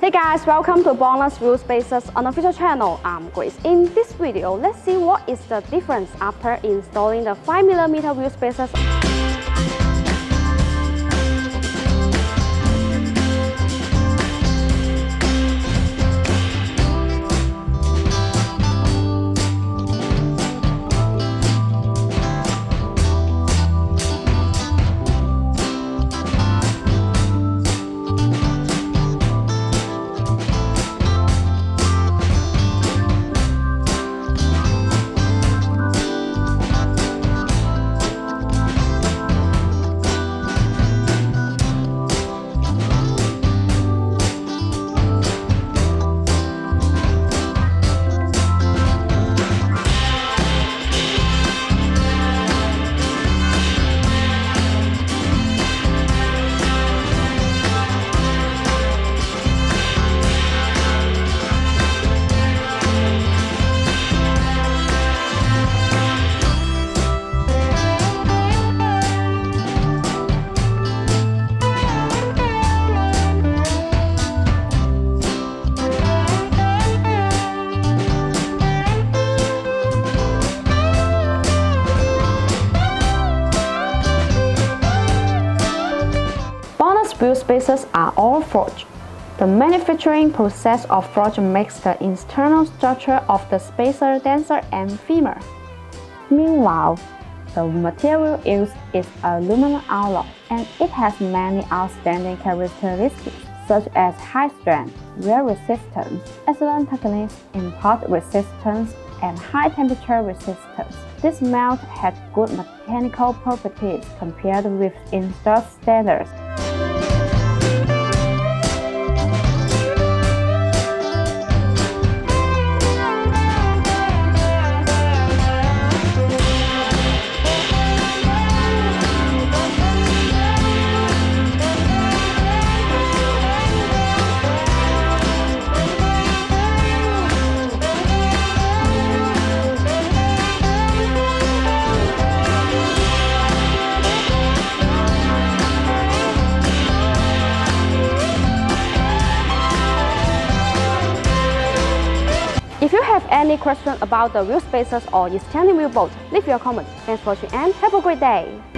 Hey guys, welcome to BONOSS Wheel Spaces unofficial channel. I'm Grace. In this video, let's see what is the difference after installing the 5mm wheel spacers. Wheel spacers are all forged. The manufacturing process of forging makes the internal structure of the spacer denser and firmer. Meanwhile, the material used is aluminum alloy, and it has many outstanding characteristics such as high strength, wear resistance, excellent techniques, impact resistance, and high temperature resistance. This melt has good mechanical properties compared with industry standards. If you have any question about the wheel spacers or extending wheel bolt, leave your comment. Thanks for watching and have a great day!